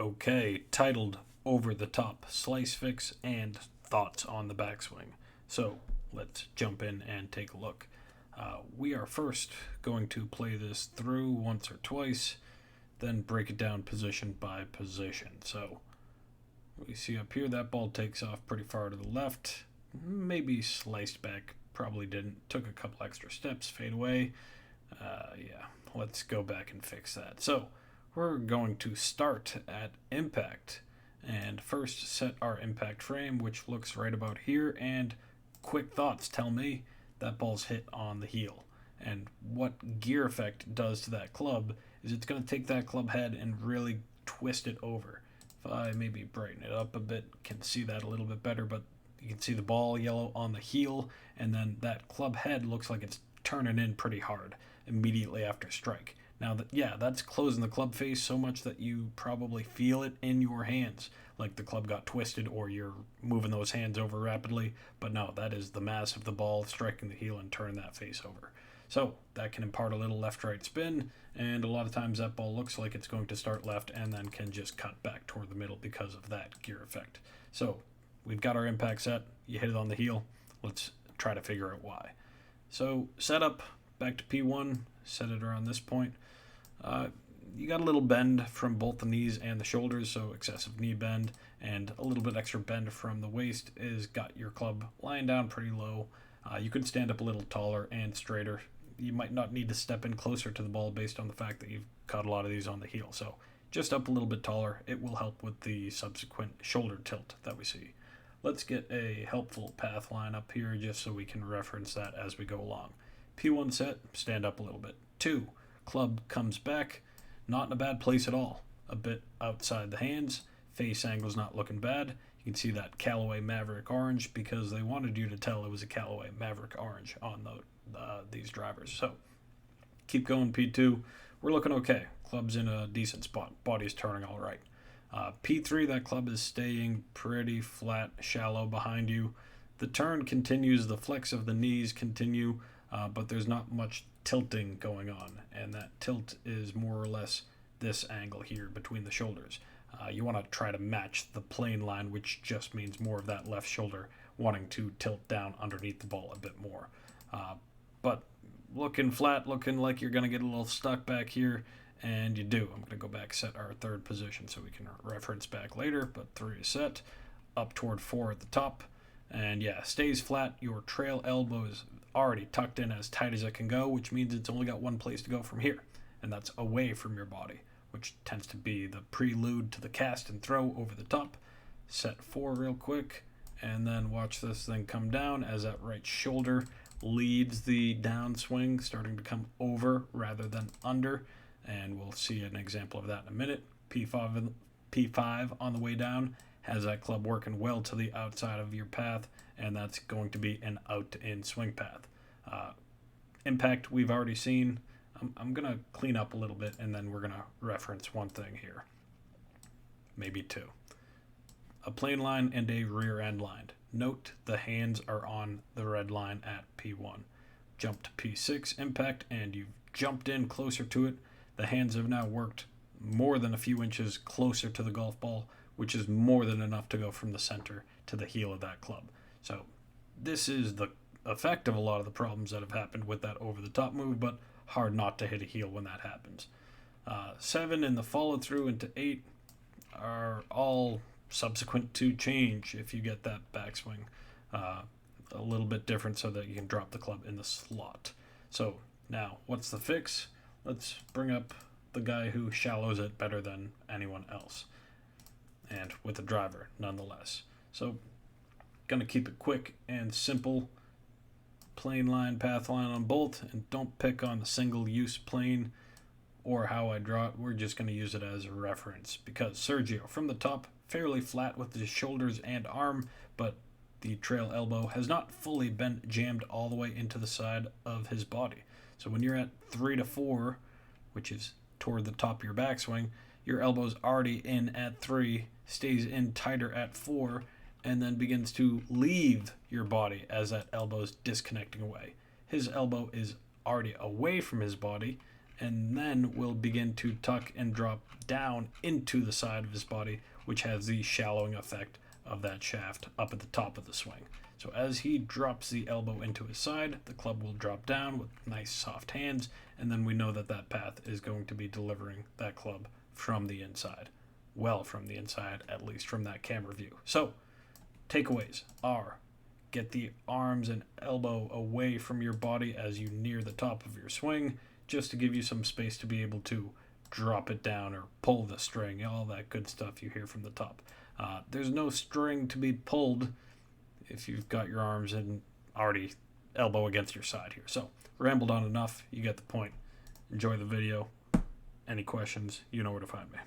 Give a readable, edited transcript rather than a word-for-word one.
Okay, titled Over the Top Slice Fix and Thoughts on the Backswing. So let's jump in and take a look. We are first going to play this through once or twice, then break it down position by position. So we see up here that ball takes off pretty far to the left, maybe sliced back, probably didn't, took a couple extra steps, fade away. Yeah, let's go back and fix that. So we're going to start at impact and first set our impact frame, which looks right about here. And quick thoughts tell me that ball's hit on the heel. And what gear effect does to that club is it's going to take that club head and really twist it over. If I maybe brighten it up a bit, can see that a little bit better, but you can see the ball yellow on the heel, and then that club head looks like it's turning in pretty hard immediately after strike. Now, that's closing the club face so much that you probably feel it in your hands, like the club got twisted or you're moving those hands over rapidly. But no, that is the mass of the ball striking the heel and turning that face over. So that can impart a little left-right spin, and a lot of times that ball looks like it's going to start left and then can just cut back toward the middle because of that gear effect. So we've got our impact set. You hit it on the heel. Let's try to figure out why. So setup, back to P1, set it around this point. You got a little bend from both the knees and the shoulders, so excessive knee bend, and a little bit extra bend from the waist is got your club lying down pretty low. You could stand up a little taller and straighter. You might not need to step in closer to the ball based on the fact that you've caught a lot of these on the heel. So just up a little bit taller, it will help with the subsequent shoulder tilt that we see. Let's get a helpful path line up here just so we can reference that as we go along. P1 set, stand up a little bit. 2, club comes back, not in a bad place at all. A bit outside the hands, face angle's not looking bad. You can see that Callaway Maverick orange because they wanted you to tell it was a Callaway Maverick orange on these drivers. So keep going, P2. We're looking okay. Club's in a decent spot. Body's turning all right. P3, that club is staying pretty flat, shallow behind you. The turn continues, the flex of the knees continue, but there's not much tilting going on, and that tilt is more or less this angle here between the shoulders. You want to try to match the plane line, which just means more of that left shoulder wanting to tilt down underneath the ball a bit more. But looking flat, looking like you're going to get a little stuck back here, and you do. I'm going to go back, set our third position so we can reference back later, but 3 is set, up toward 4 at the top, and yeah, stays flat. Your trail elbow is already tucked in as tight as it can go, which means it's only got one place to go from here, and that's away from your body, which tends to be the prelude to the cast and throw over the top. Set 4 real quick, and then watch this thing come down as that right shoulder leads the downswing, starting to come over rather than under, and we'll see an example of that in a minute. P5 on the way down has that club working well to the outside of your path, and that's going to be an out-to-in swing path. Impact we've already seen. I'm going to clean up a little bit, and then we're going to reference one thing here. Maybe 2. A plane line and a rear end line. Note the hands are on the red line at P1. Jump to P6 impact, and you've jumped in closer to it. The hands have now worked more than a few inches closer to the golf ball, which is more than enough to go from the center to the heel of that club. So this is the effect of a lot of the problems that have happened with that over-the-top move, but hard not to hit a heel when that happens. 7 and the follow-through into 8 are all subsequent to change if you get that backswing a little bit different so that you can drop the club in the slot. So now, what's the fix? Let's bring up the guy who shallows it better than anyone else, and with a driver nonetheless. So gonna keep it quick and simple. Plane line, path line on both, and don't pick on the single use plane or how I draw it. We're just going to use it as a reference because Sergio from the top fairly flat with his shoulders and arm, but the trail elbow has not fully been jammed all the way into the side of his body. So when you're at 3 to 4, which is toward the top of your backswing, your elbow's already in at 3, stays in tighter at 4, and then begins to leave your body as that elbow's disconnecting away. His elbow is already away from his body, and then we'll begin to tuck and drop down into the side of his body, which has the shallowing effect of that shaft up at the top of the swing. So as he drops the elbow into his side, the club will drop down with nice soft hands, and then we know that that path is going to be delivering that club from the inside. Well, from the inside, at least from that camera view. So, takeaways are: get the arms and elbow away from your body as you near the top of your swing, just to give you some space to be able to drop it down or pull the string, all that good stuff you hear from the top. There's no string to be pulled if you've got your arms and already elbow against your side here. So, rambled on enough. You get the point. Enjoy the video. Any questions, you know where to find me.